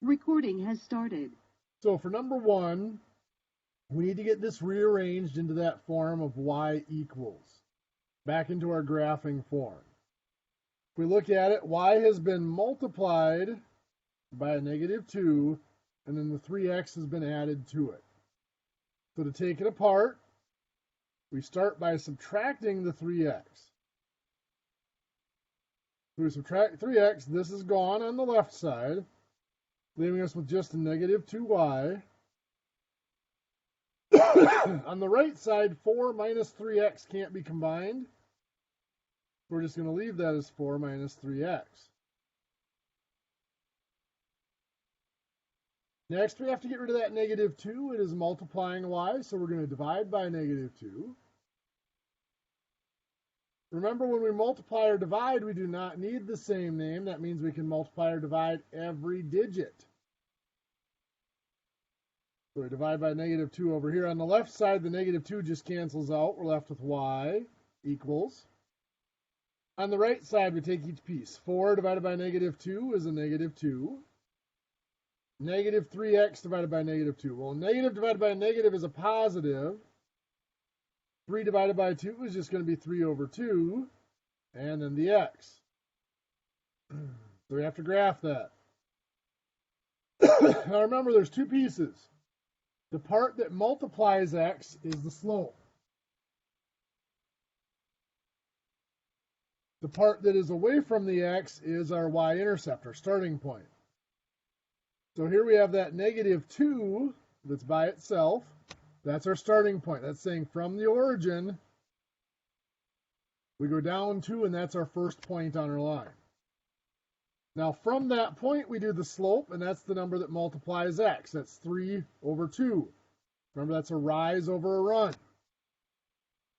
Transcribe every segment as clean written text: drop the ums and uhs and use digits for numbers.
Recording has started. So for number one, we need to get this rearranged into that form of y equals, back into our graphing form. If we look at it, y has been multiplied by a -2, and then the 3x has been added to it. So to take it apart, we start by subtracting the 3x. So we subtract 3x, this is gone on the left side, leaving us with just a -2y. On the right side, 4 minus 3x can't be combined. We're just going to leave that as 4 minus 3x. Next, we have to get rid of that -2. It is multiplying y, so we're going to divide by -2. Remember, when we multiply or divide, we do not need the same name. That means we can multiply or divide every digit. So we divide by -2 over here. On the left side, the -2 just cancels out. We're left with y equals. On the right side, we take each piece. 4 divided by -2 is a -2. -3x divided by -2. Well, negative divided by a negative is a positive. 3 divided by 2 is just going to be 3 over 2. And then the x. So we have to graph that. Now remember, there's two pieces. The part that multiplies x is the slope. The part that is away from the x is our y-intercept, our starting point. So here we have that -2 that's by itself. That's our starting point. That's saying from the origin, we go down 2, and that's our first point on our line. Now from that point, we do the slope, and that's the number that multiplies x. That's 3 over 2. Remember, that's a rise over a run.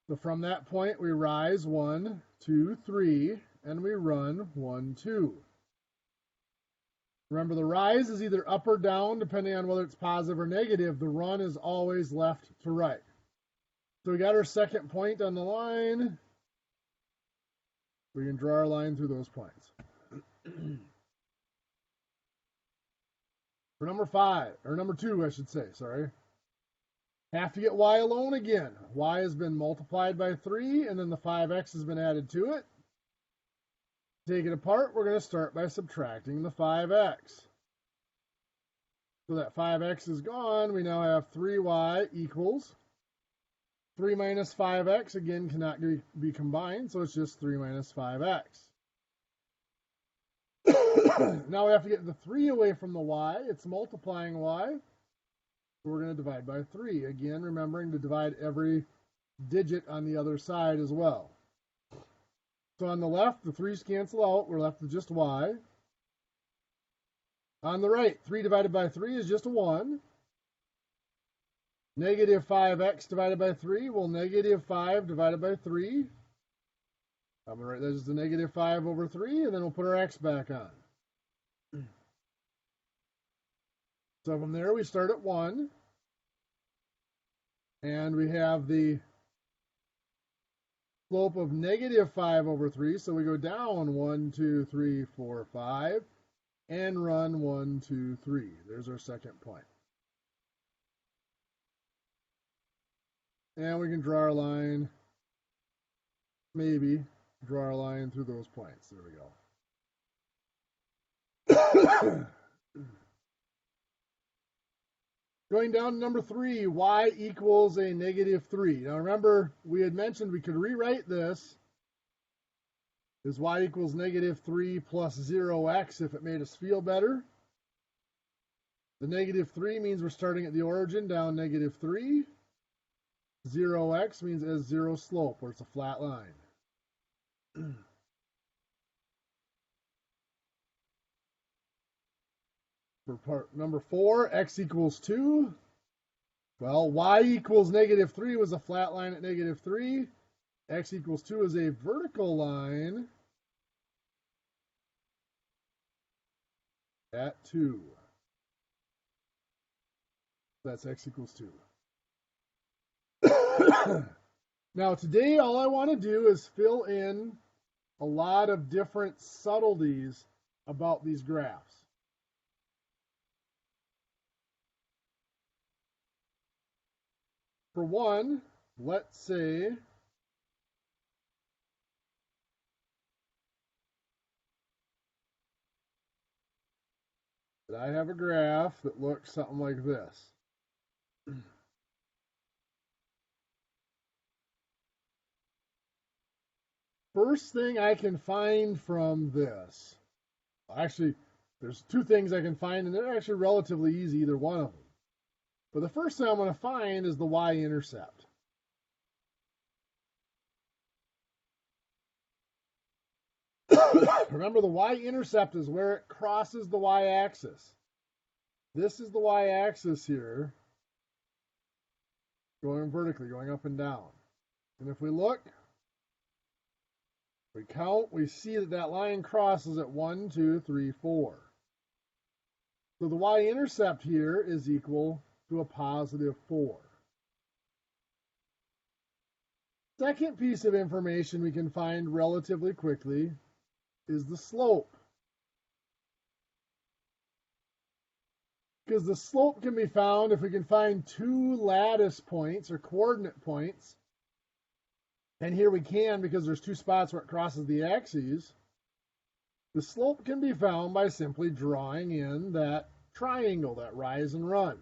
So from that point, we rise 1, 2, 3, and we run 1, 2. Remember, the rise is either up or down, depending on whether it's positive or negative. The run is always left to right. So we got our second point on the line. We can draw our line through those points. For number 2, I should say, sorry. Have to get y alone again. Y has been multiplied by 3, and then the 5x has been added to it. Take it apart, we're going to start by subtracting the 5x. So that 5x is gone. We now have 3y equals 3 minus 5x, again, cannot be combined, so it's just 3 minus 5x. Now we have to get the 3 away from the y. It's multiplying y. So we're going to divide by 3. Again, remembering to divide every digit on the other side as well. So on the left, the 3's cancel out. We're left with just y. On the right, 3 divided by 3 is just a 1. -5x divided by 3, well, -5 divided by 3. I'm going to write that as the -5 over 3, and then we'll put our x back on. So from there, we start at 1. And we have the slope of -5 over 3, so we go down 1, 2, 3, 4, 5, and run 1, 2, 3. There's our second point. And we can draw our line, maybe draw our line through those points. There we go. Going down to number 3, y equals a -3. Now remember, we had mentioned we could rewrite this as y equals -3 plus 0x if it made us feel better. The -3 means we're starting at the origin down -3. 0x means as 0 slope, where it's a flat line. For part number 4, x equals 2. Well, y equals -3 was a flat line at -3. X equals 2 is a vertical line at 2. That's x equals 2. Now today, all I want to do is fill in a lot of different subtleties about these graphs. for one, let's say that I have a graph that looks something like this. First thing I can find from this, actually, there's two things I can find, and they're actually relatively easy, either one of them. But the first thing I'm going to find is the y-intercept. Remember, the y-intercept is where it crosses the y-axis. This is the y-axis here, going vertically, going up and down. And if we look, we count, we see that that line crosses at 1, 2, 3, 4. So the y-intercept here is equal to a positive 4. Second piece of information we can find relatively quickly is the slope. Because the slope can be found if we can find two lattice points or coordinate points. And here we can because there's two spots where it crosses the axes. The slope can be found by simply drawing in that triangle, that rise and run.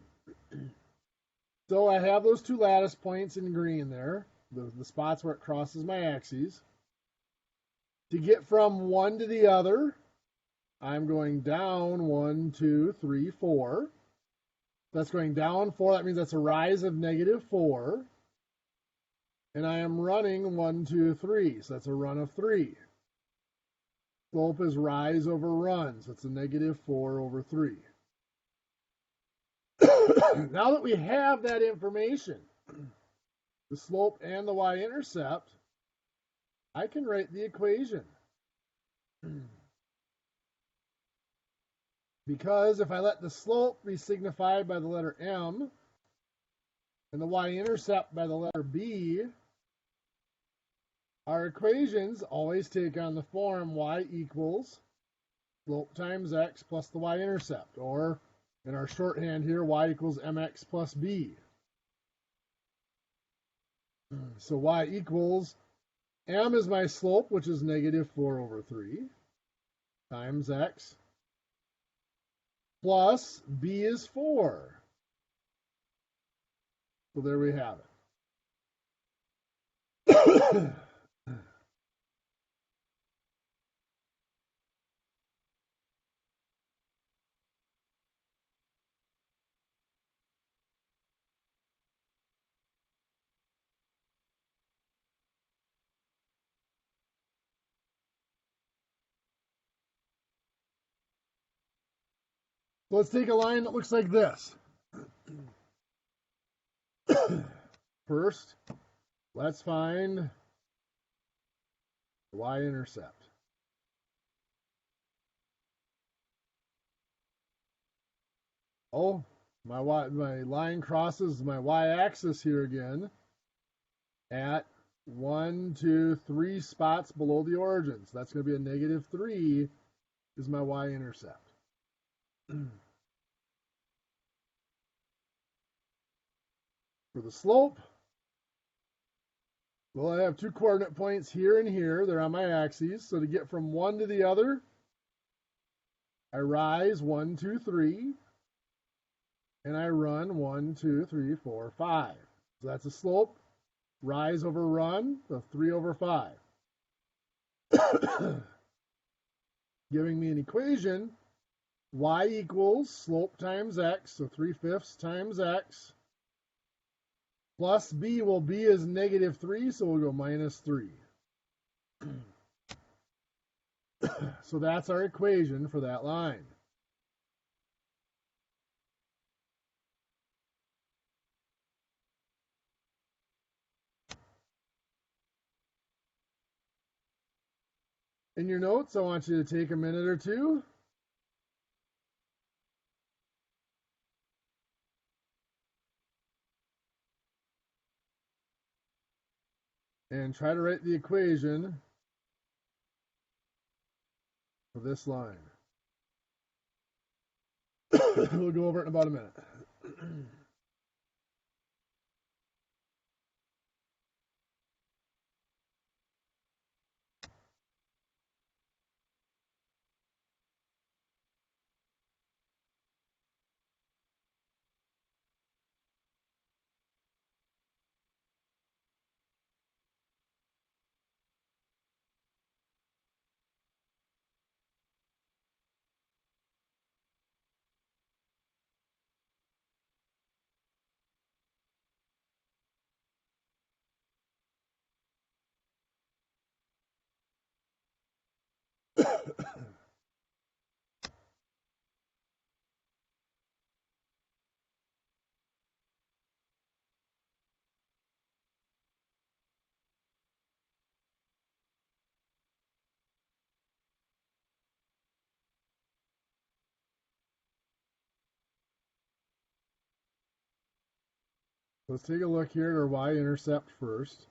So I have those two lattice points in green there, the spots where it crosses my axes. To get from one to the other, I'm going down 1, 2, 3, 4. That's going down 4. That means that's a rise of negative 4. And I am running 1, 2, 3. So that's a run of 3. Slope is rise over run. So it's a negative 4 over 3. Now that we have that information, the slope and the y-intercept, I can write the equation. Because if I let the slope be signified by the letter m and the y-intercept by the letter b, our equations always take on the form y equals slope times x plus the y-intercept, or in our shorthand here, y equals mx plus b. So y equals, m is my slope, which is negative 4 over 3, times x, plus b is 4. So there we have it. So let's take a line that looks like this. First, let's find the y-intercept. Oh, my line crosses my y-axis here again at 1, 2, 3 spots below the origin. So that's going to be a negative 3 is my y-intercept. For the slope, well, I have two coordinate points here and here. They're on my axes. So to get from one to the other, I rise 1, 2, 3. And I run 1, 2, 3, 4, 5. So that's a slope. Rise over run of 3 over 5. Giving me an equation. Y equals slope times x, so 3/5 times x, plus b. Well, b is negative 3, so we'll go minus 3. So that's our equation for that line. In your notes, I want you to take a minute or two and try to write the equation for this line. We'll go over it in about a minute. Let's take a look here at our y-intercept first.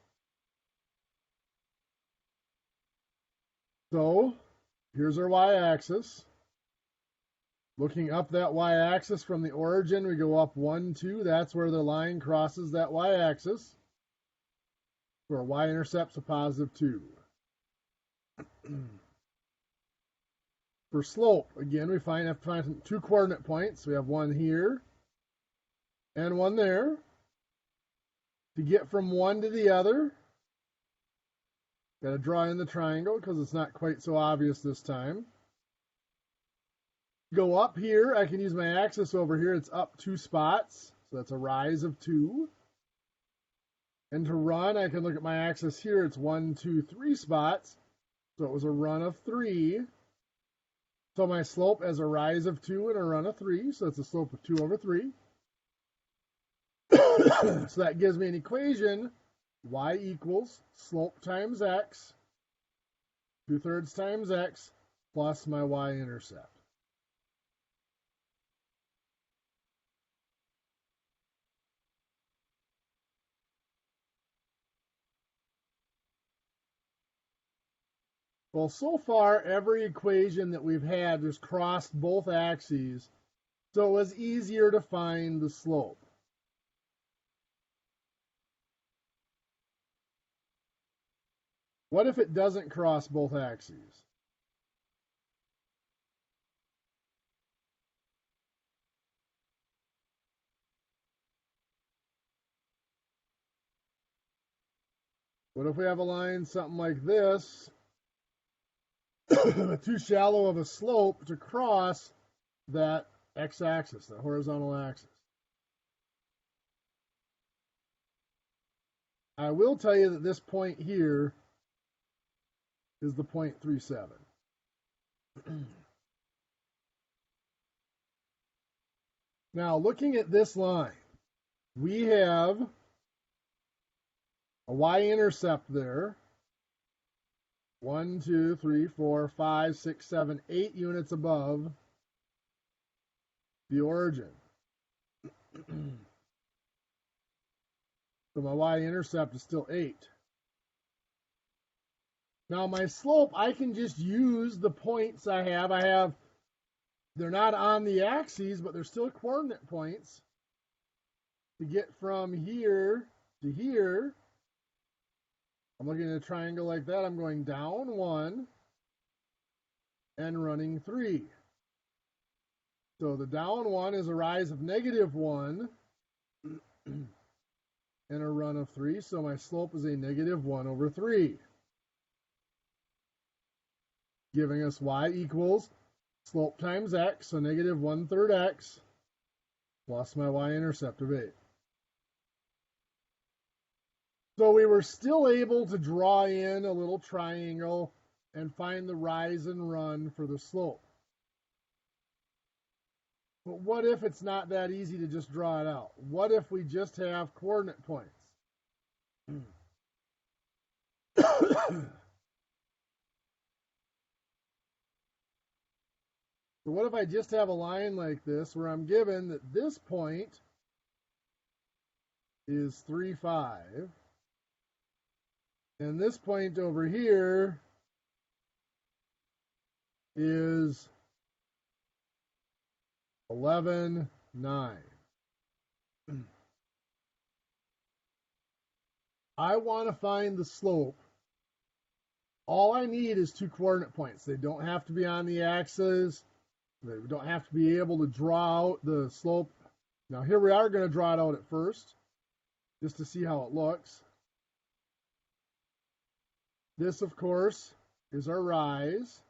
So here's our y-axis. Looking up that y-axis from the origin, we go up 1, 2. That's where the line crosses that y-axis. So our y-intercept's a positive 2. For slope, again, we have to find 2 coordinate points. We have one here and one there. To get from one to the other, got to draw in the triangle because it's not quite so obvious this time. Go up here, I can use my axis over here. It's up 2 spots, so that's a rise of 2. And to run, I can look at my axis here. It's 1, 2, 3 spots, so it was a run of 3. So my slope has a rise of 2 and a run of 3, so it's a slope of 2 over 3. So that gives me an equation, y equals slope times x, 2/3 times x, plus my y-intercept. Well, so far, every equation that we've had has crossed both axes, so it was easier to find the slope. What if it doesn't cross both axes? What if we have a line something like this, too shallow of a slope to cross that x-axis, the horizontal axis? I will tell you that this point here is the 0.37. Now, looking at this line, we have a y-intercept there. 1, 2, 3, 4, 5, 6, 7, 8 units above the origin. So my y-intercept is still 8. Now my slope, I can just use the points I have. They're not on the axes, but they're still coordinate points. To get from here to here, I'm looking at a triangle like that. I'm going down 1 and running 3. So the down 1 is a rise of -1 and a run of 3. So my slope is a -1 over 3. Giving us y equals slope times x, so -1/3 x, plus my y-intercept of 8. So we were still able to draw in a little triangle and find the rise and run for the slope. But what if it's not that easy to just draw it out? What if we just have coordinate points? So what if I just have a line like this where I'm given that this point is 3, 5, and this point over here is 11, 9. I want to find the slope. All I need is 2 coordinate points. They don't have to be on the axis. They don't have to be able to draw out the slope. Now here we are going to draw it out at first, just to see how it looks. This, of course, is our rise.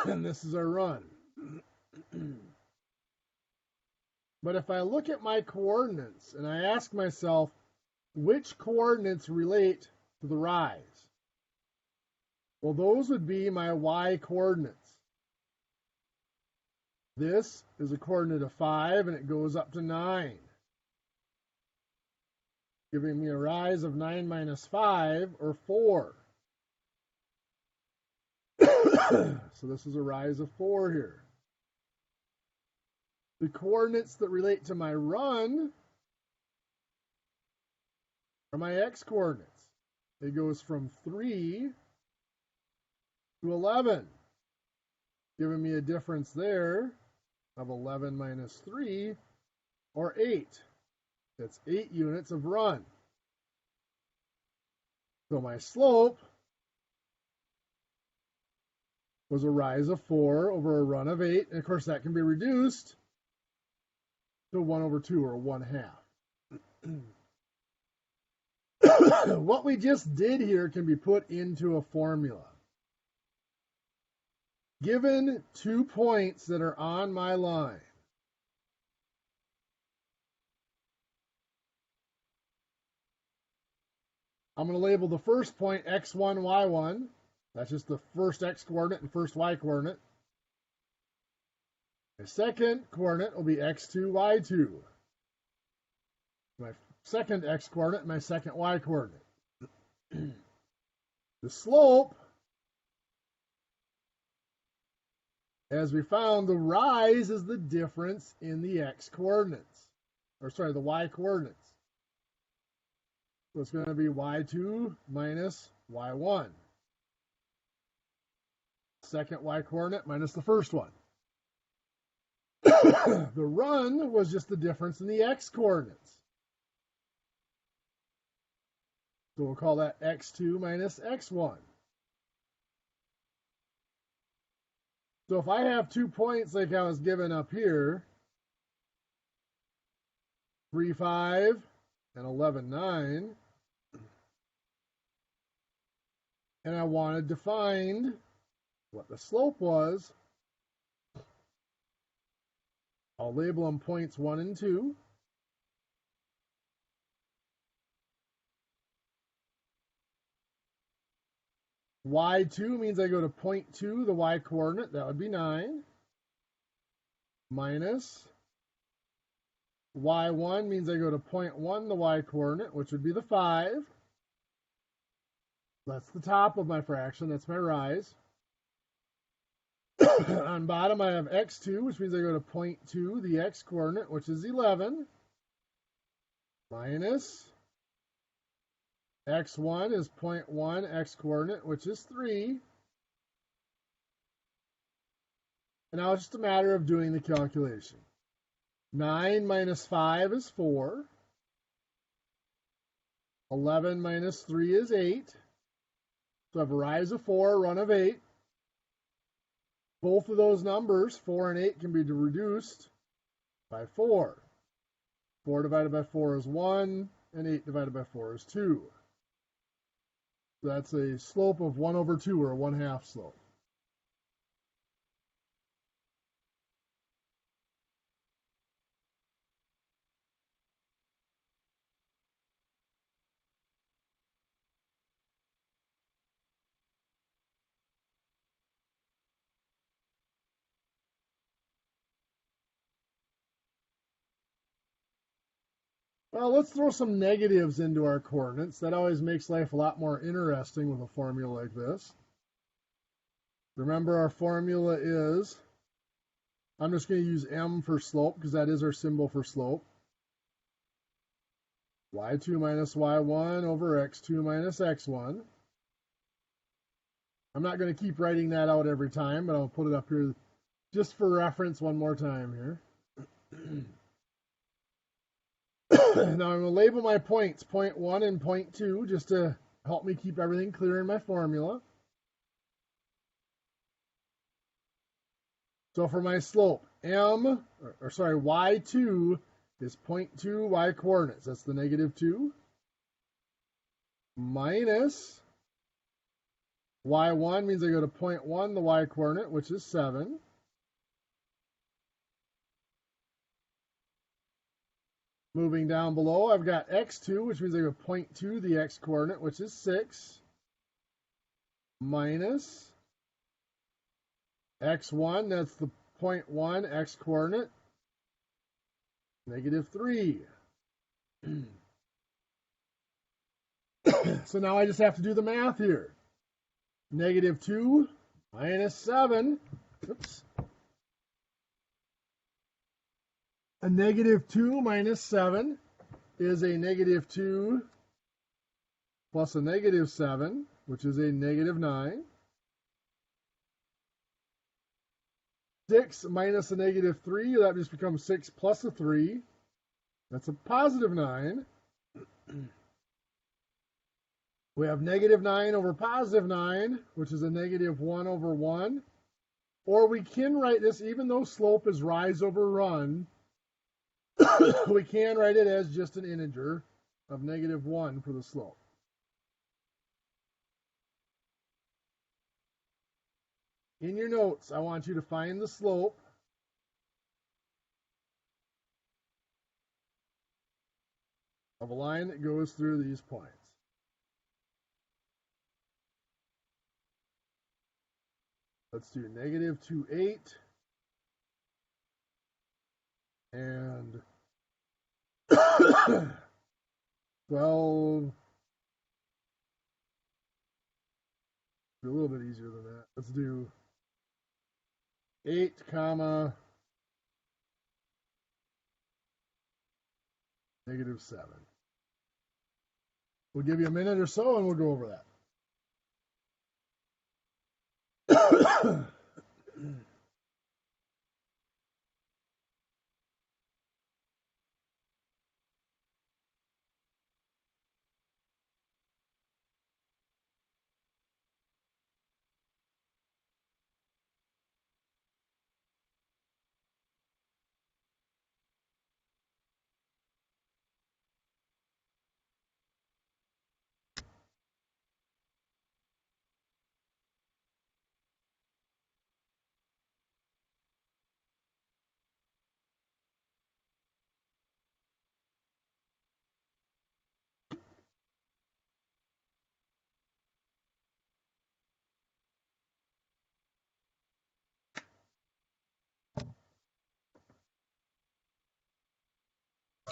And this is our run. But if I look at my coordinates and I ask myself, which coordinates relate to the rise? Well, those would be my y coordinates. This is a coordinate of 5, and it goes up to 9, giving me a rise of 9 minus 5, or 4. So this is a rise of 4 here. The coordinates that relate to my run are my x coordinates. It goes from 3 to 11, giving me a difference there of 11 minus 3, or 8. That's 8 units of run. So my slope was a rise of 4 over a run of 8. And of course, that can be reduced to 1 over 2, or 1/2. What we just did here can be put into a formula. Given 2 points that are on my line, I'm going to label the first point x1, y1. That's just the first x coordinate and first y coordinate. My second coordinate will be x2, y2. My second x coordinate and my second y coordinate. The slope, as we found, the rise is the difference in the x coordinates. Or sorry, the y coordinates. So it's going to be y2 minus y1. Second y coordinate minus the first one. The run was just the difference in the x coordinates. So we'll call that x2 minus x1. So if I have 2 points like I was given up here, 3, 5, and 11, 9, and I wanted to find what the slope was, I'll label them points 1 and 2. Y2 means I go to point 2, the y coordinate, that would be 9, minus y1 means I go to point 1, the y coordinate, which would be the 5. That's the top of my fraction, that's my rise. On bottom I have x2, which means I go to point 2, the x coordinate, which is 11, minus x1 is 0.1 x coordinate, which is 3. And now it's just a matter of doing the calculation. 9 minus 5 is 4. 11 minus 3 is 8. So I have a rise of 4, a run of 8. Both of those numbers, 4 and 8, can be reduced by 4. 4 divided by 4 is 1, and 8 divided by 4 is 2. So that's a slope of 1 over 2, or a 1/2 slope. Well, let's throw some negatives into our coordinates. That always makes life a lot more interesting with a formula like this. Remember, our formula is, I'm just going to use m for slope because that is our symbol for slope. y2 minus y1 over x2 minus x1. I'm not going to keep writing that out every time, but I'll put it up here just for reference one more time here. Now I'm going to label my points, point 1 and point 2, just to help me keep everything clear in my formula. So for my slope, y2 is 0.2 y coordinates. That's the -2. Minus y1 means I go to 0.1, the y coordinate, which is 7. Moving down below, I've got x2, which means I go 0.2, the x coordinate, which is 6. Minus x1, that's the 0.1 x coordinate, -3. So now I just have to do the math here. -2 minus 7. Oops. A negative 2 minus 7 is a negative 2 plus a negative 7, which is a negative 9. 6 minus a negative 3, that just becomes 6 plus a 3. That's a positive 9. We have negative 9 over positive 9, which is a negative 1 over 1. Or we can write this, even though slope is rise over run, we can write it as just an integer of negative 1 for the slope. In your notes, I want you to find the slope of a line that goes through these points. Let's do negative 2, 8, and 12. A little bit easier than that. Let's do 8, comma, negative 7. We'll give you a minute or so and we'll go over that.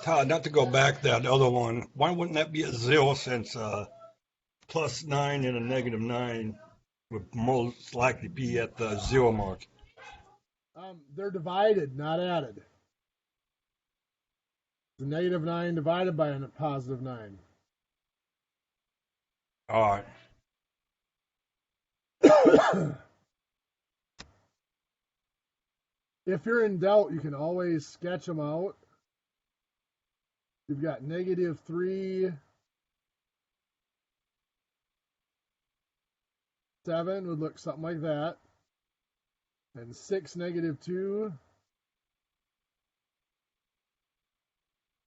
Todd, not to go back that other one, why wouldn't that be a 0 since plus 9 and a negative 9 would most likely be at the 0 mark? They're divided, not added. The negative 9 divided by a positive 9. All right. If you're in doubt, you can always sketch them out. You've got negative 3, 7 would look something like that. And 6, negative 2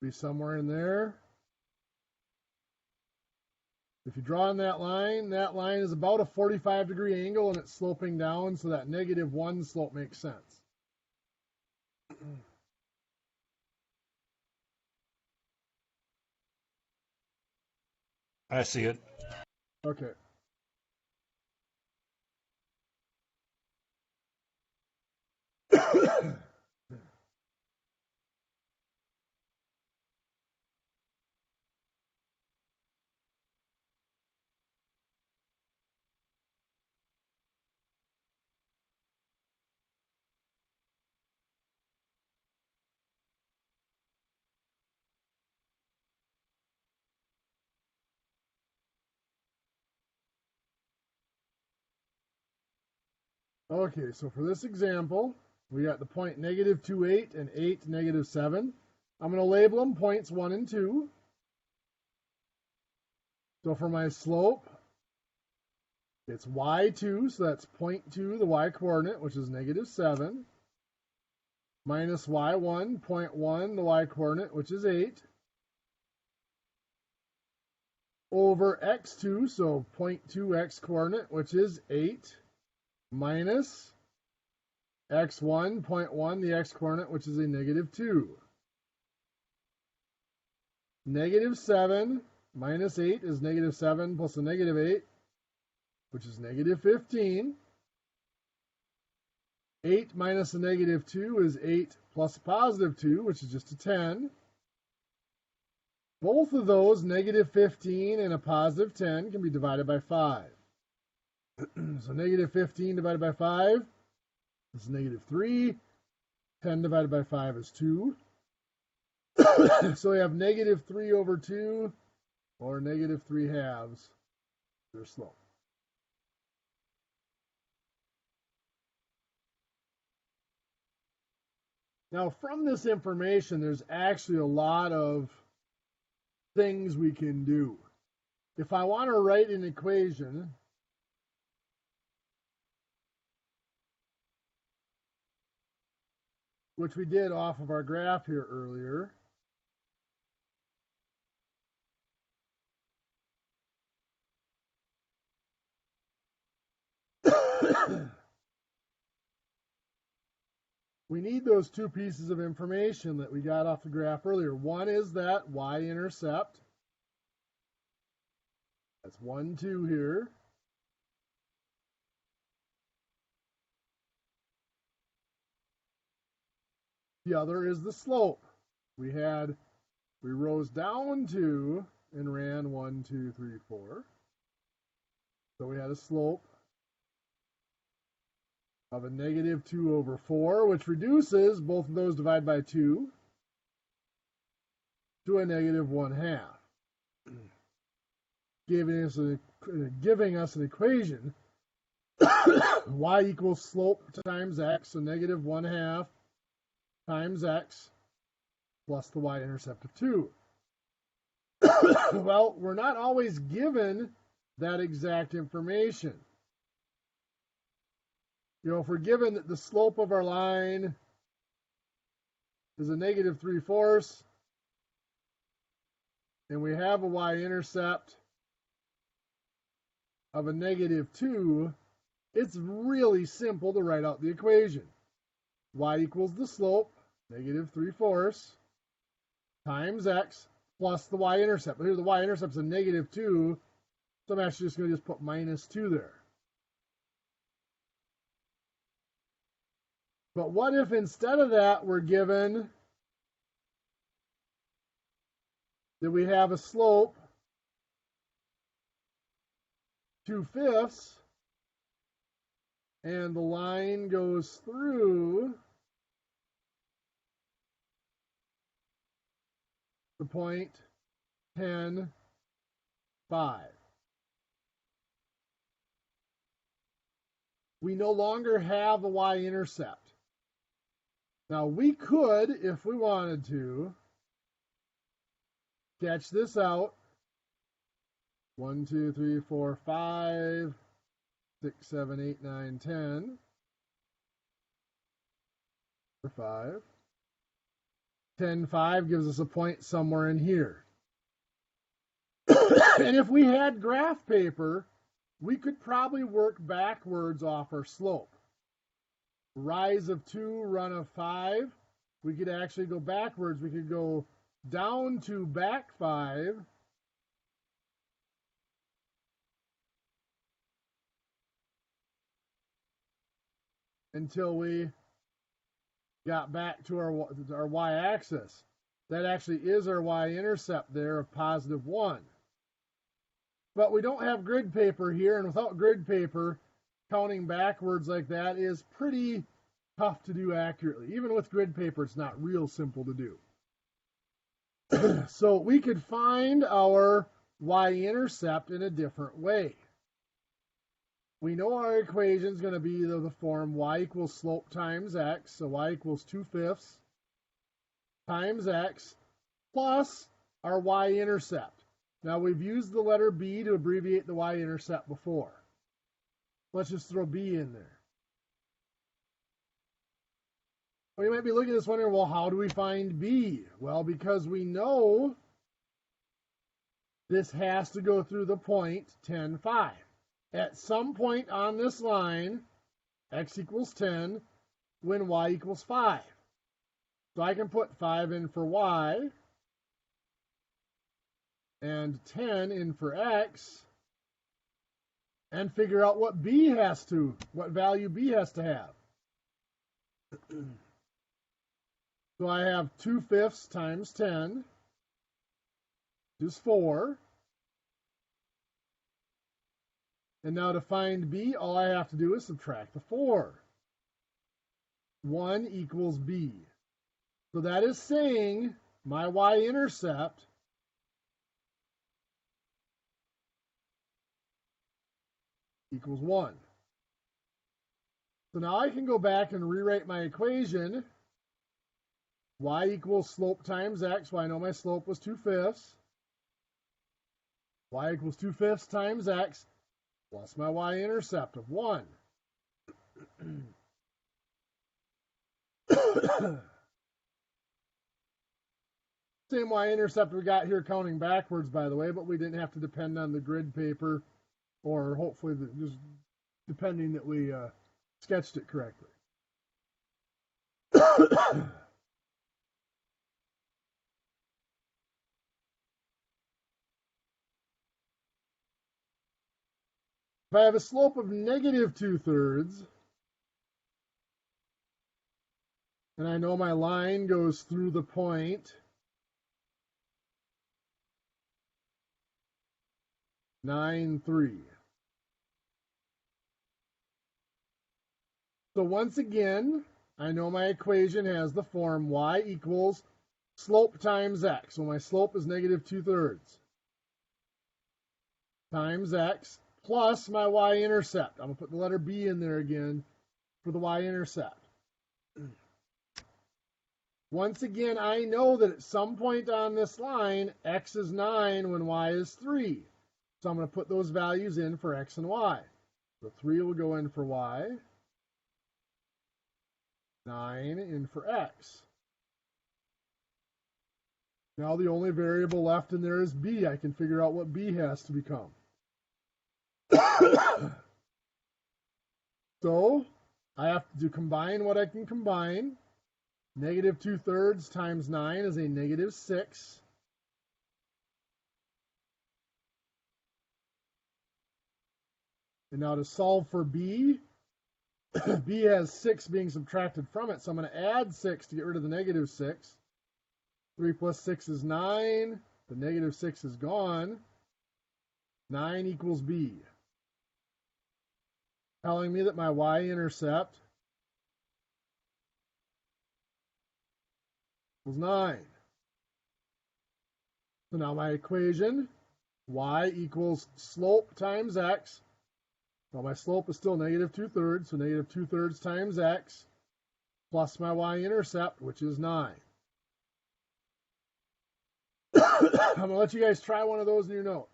be somewhere in there. If you draw on that line is about a 45-degree angle and it's sloping down, so that negative 1 slope makes sense. I see it. Okay. Okay, so for this example, we got the point negative 2, 8 and 8, negative 7. I'm going to label them points 1 and 2. So for my slope, it's y2, so that's 0.2, the y-coordinate, which is negative 7, minus y1, 0.1, the y-coordinate, which is 8, over x2, so 0.2 x-coordinate, which is 8, minus x1, 0.1, the x-coordinate, which is a negative 2. Negative 7 minus 8 is negative 7 plus a negative 8, which is negative 15. 8 minus a negative 2 is 8 plus a positive 2, which is just a 10. Both of those, negative 15 and a positive 10, can be divided by 5. So negative 15 divided by 5 is negative 3. 10 divided by 5 is 2. So we have negative 3 over 2 or negative 3 halves their slope. Now, from this information, there's actually a lot of things we can do. If I want to write an equation, which we did off of our graph here earlier, we need those two pieces of information that we got off the graph earlier. One is that y-intercept. That's 1, 2 here. The other is the slope. We rose down 2 and ran 1, 2, 3, 4. So we had a slope of a negative 2 over 4, which reduces, both of those divide by 2, to a negative 1/2. Giving us an equation, y equals slope times x, so negative 1/2 times x plus the y-intercept of 2. Well, we're not always given that exact information. You know, if we're given that the slope of our line is a negative 3/4, and we have a y-intercept of a negative 2, it's really simple to write out the equation. Y equals the slope, negative 3/4, times x plus the y-intercept. But here the y-intercept is a negative 2, so I'm actually just going to just put minus 2 there. But what if instead of that we're given that we have a slope 2/5 and the line goes through the point 10, 5. We no longer have a y-intercept. Now we could, if we wanted to, sketch this out. 1, 2, 3, 4, 5, 6, 7, 8, 9, 10. 5. 10, 5 gives us a point somewhere in here. And if we had graph paper, we could probably work backwards off our slope. Rise of 2, run of 5. We could actually go backwards. We could go down 2, back 5. Until we got back to our y-axis. That actually is our y-intercept there of positive 1. But we don't have grid paper here, and without grid paper, counting backwards like that is pretty tough to do accurately. Even with grid paper, it's not real simple to do. So we could find our y-intercept in a different way. We know our equation is going to be the form y equals slope times x, so y equals 2/5 times x plus our y-intercept. Now we've used the letter b to abbreviate the y-intercept before. Let's just throw b in there. Well, you might be looking at this wondering, well, how do we find b? Well, because we know this has to go through the point 10, 5. At some point on this line, x equals 10, when y equals 5. So I can put 5 in for y, and 10 in for x, and figure out what value b has to have. So I have 2/5 times 10, which is 4. And now to find b, all I have to do is subtract the 4. 1 equals b. So that is saying my y-intercept equals 1. So now I can go back and rewrite my equation. Y equals slope times x. Well, I know my slope was 2/5. Y equals 2/5 times x plus my y-intercept of 1. Same y-intercept we got here counting backwards, by the way, but we didn't have to depend on the grid paper, or hopefully just depending that we sketched it correctly. If I have a slope of negative 2/3, and I know my line goes through the point 9, 3. So once again, I know my equation has the form y equals slope times x. So my slope is negative 2/3 times x plus my y-intercept. I'm going to put the letter B in there again for the y-intercept. Once again, I know that at some point on this line, x is 9 when y is 3. So I'm going to put those values in for x and y. So 3 will go in for y, 9 in for x. Now the only variable left in there is b. I can figure out what b has to become. So I have to combine what I can combine. Negative 2/3 times 9 is a negative 6. And now to solve for b, b has 6 being subtracted from it, so I'm going to add 6 to get rid of the negative 6. 3 plus 6 is 9. The negative 6 is gone. 9 equals b. Telling me that my y-intercept was 9. So now my equation, y equals slope times x. Well, my slope is still negative 2/3, so negative 2/3 times x plus my y-intercept, which is 9. I'm going to let you guys try one of those in your notes.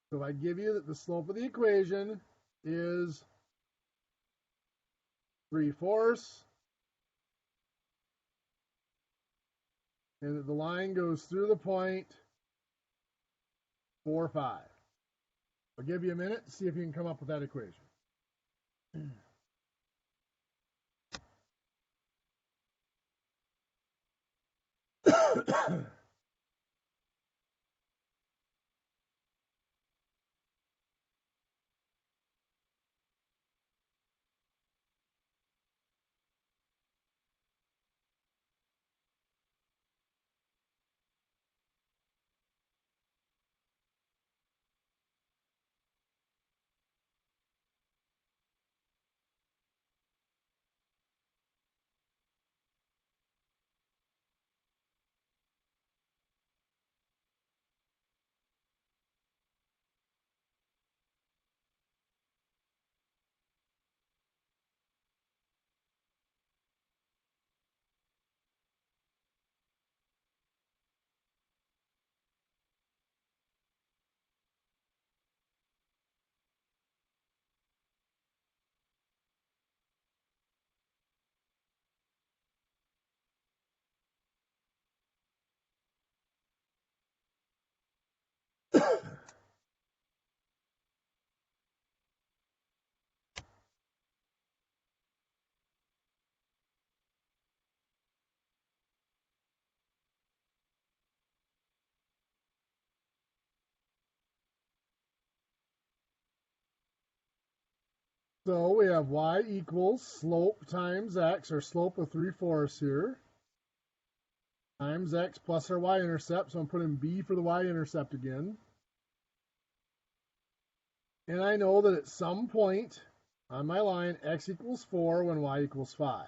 So if I give you that the slope of the equation is 3/4, and that the line goes through the point 4, 5. I'll give you a minute to see if you can come up with that equation. So we have y equals slope times x, or slope of 3/4 here, times x plus our y-intercept. So I'm putting b for the y-intercept again. And I know that at some point on my line x equals 4 when y equals 5.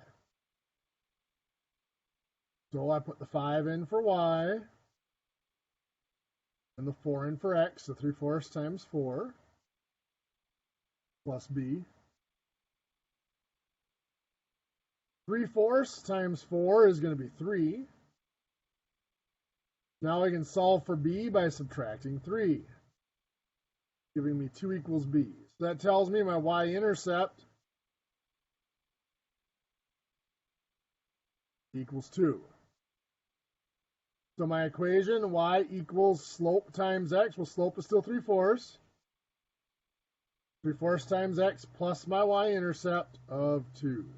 So I put the 5 in for y and the 4 in for x, so 3/4 times 4 plus b. 3/4 times 4 is going to be 3. Now I can solve for b by subtracting 3, giving me 2 equals b. So that tells me my y-intercept equals 2. So my equation, y equals slope times x, well, slope is still 3/4. 3/4 times x plus my y-intercept of 2.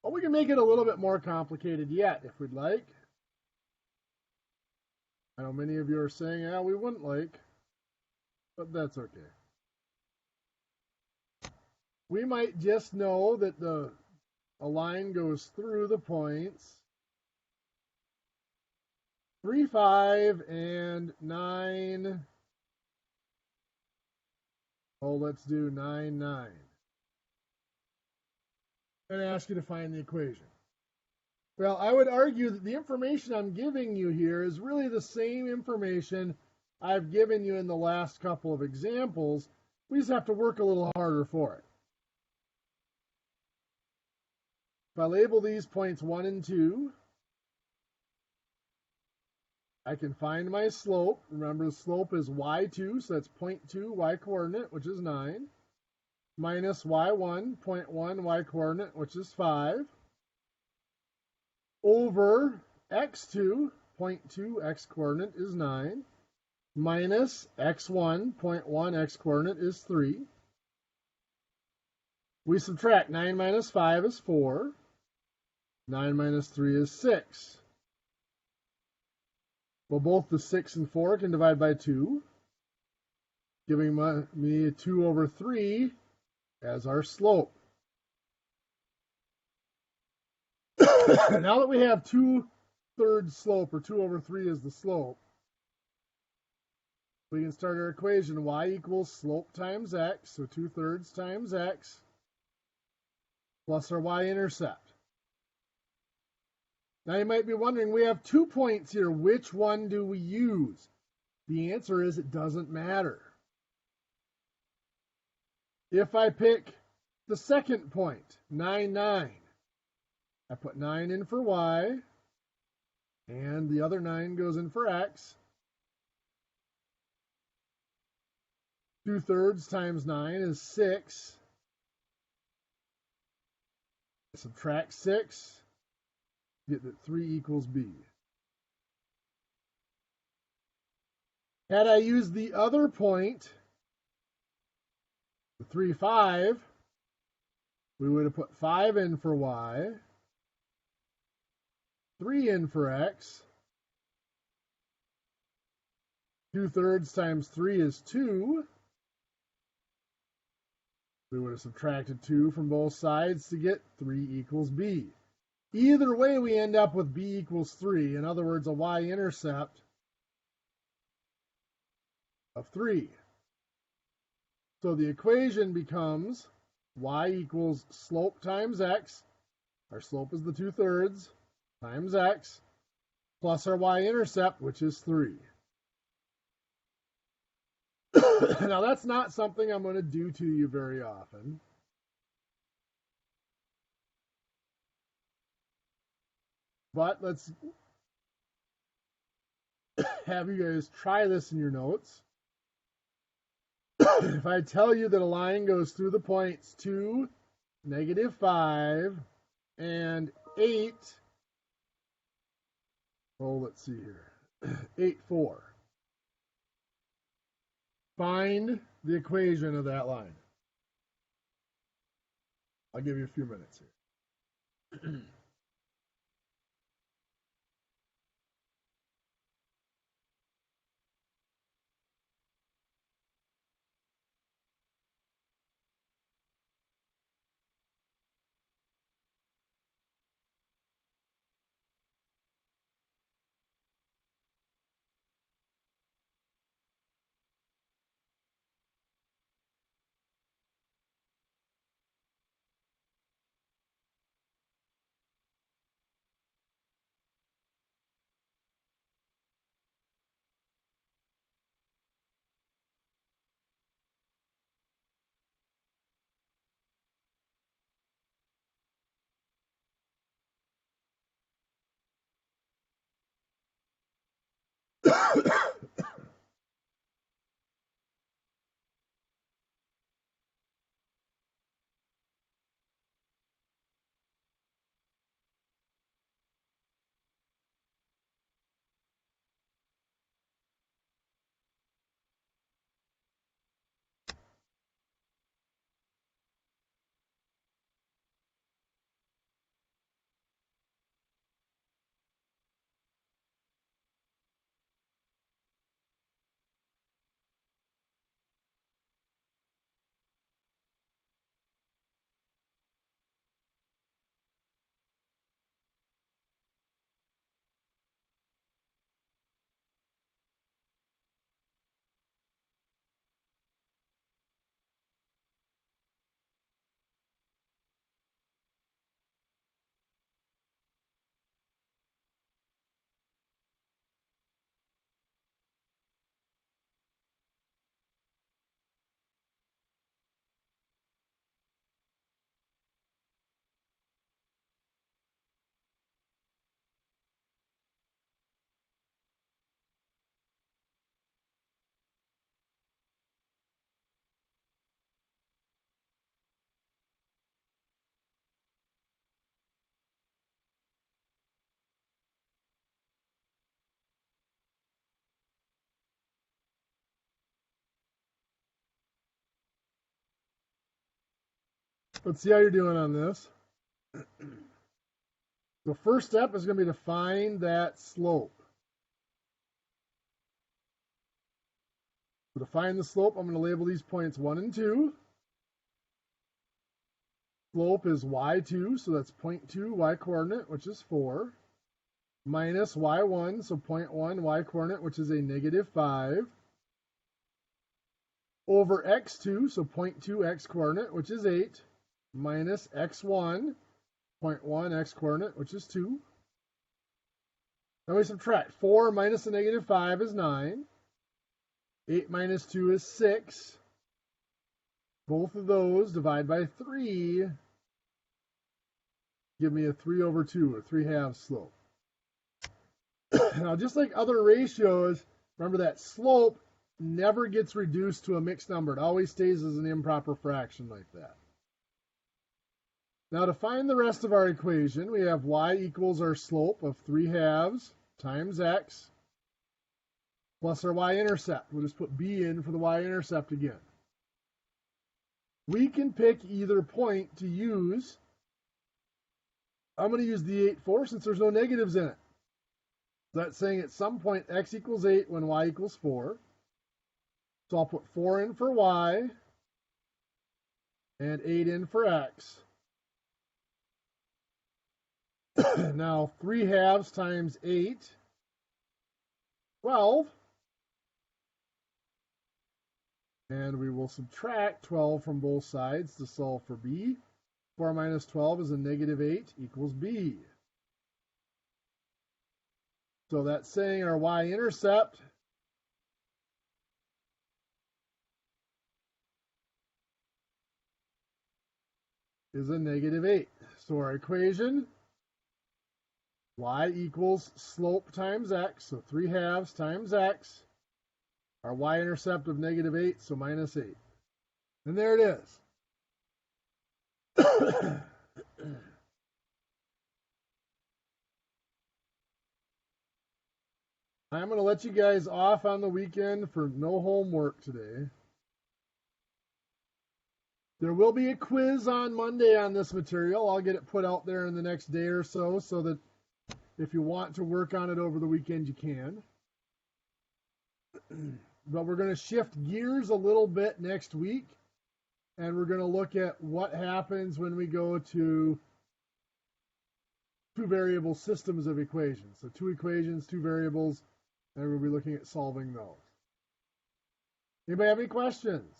Well, we can make it a little bit more complicated yet if we'd like. I know many of you are saying, yeah, we wouldn't like, but that's okay. We might just know that a line goes through the points 3, 5, and 9. Oh, let's do 9, 9. And ask you to find the equation. Well, I would argue that the information I'm giving you here is really the same information I've given you in the last couple of examples. We just have to work a little harder for it. If I label these points 1 and 2, I can find my slope. Remember, the slope is y2, so that's 0.2 y-coordinate, which is 9, minus y1, 0.1 y-coordinate, which is 5, over x2, 0.2 x-coordinate is 9, minus x1, 0.1 x-coordinate is 3. We subtract 9 minus 5 is 4. 9 minus 3 is 6. Well, both the 6 and 4 can divide by 2, giving me 2 over 3 as our slope. Now that we have 2/3 slope, or 2 over 3 is the slope, we can start our equation. Y equals slope times x, so 2/3 times x, plus our y-intercept. Now you might be wondering, we have 2 points here. Which one do we use? The answer is it doesn't matter. If I pick the second point, 9, 9, I put 9 in for y, and the other 9 goes in for x. 2/3 times 9 is 6. Subtract 6, get that 3 equals b. Had I used the other point, the 3, 5, we would have put 5 in for y, 3 in for x. 2/3 times 3 is 2. We would have subtracted 2 from both sides to get 3 equals b. Either way, we end up with b equals 3. In other words, a y-intercept of 3. So the equation becomes y equals slope times x. Our slope is the 2/3 times x, plus our y-intercept, which is 3. Now, that's not something I'm going to do to you very often. But let's have you guys try this in your notes. If I tell you that a line goes through the points 2, -5, and 8, oh, let's see here, 8, 4. Find the equation of that line. I'll give you a few minutes here. Let's see how you're doing on this. The first step is going to be to find that slope. So to find the slope, I'm going to label these points 1 and 2. Slope is y2, so that's 0.2 y-coordinate, which is 4, minus y1, so 0.1 y-coordinate, which is a negative 5, over x2, so 0.2 x-coordinate, which is 8, minus x1, 0.1 x-coordinate, which is 2. Then we subtract. 4 minus a negative 5 is 9. 8 minus 2 is 6. Both of those divide by 3. Give me a 3 over 2, or 3/2 slope. Now, just like other ratios, remember that slope never gets reduced to a mixed number. It always stays as an improper fraction like that. Now, to find the rest of our equation, we have y equals our slope of 3/2 times x plus our y-intercept. We'll just put b in for the y-intercept again. We can pick either point to use. I'm going to use the 8, 4 since there's no negatives in it. So that's saying at some point x equals 8 when y equals 4. So I'll put 4 in for y and 8 in for x. Now 3/2 times 8, 12. And we will subtract 12 from both sides to solve for b. 4 minus 12 is a negative 8 equals b. So that's saying our y-intercept is a negative 8. So our equation, y equals slope times x, so 3/2 times x. Our y-intercept of negative 8, so minus 8. And there it is. I'm going to let you guys off on the weekend for no homework today. There will be a quiz on Monday on this material. I'll get it put out there in the next day or so that if you want to work on it over the weekend, you can. But we're going to shift gears a little bit next week, and we're going to look at what happens when we go to two variable systems of equations. So 2 equations, 2 variables, and we'll be looking at solving those. Anybody have any questions?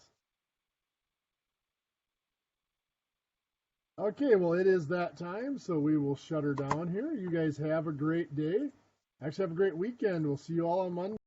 Okay, well, it is that time, so we will shut her down here. You guys have a great day. Actually, have a great weekend. We'll see you all on Monday.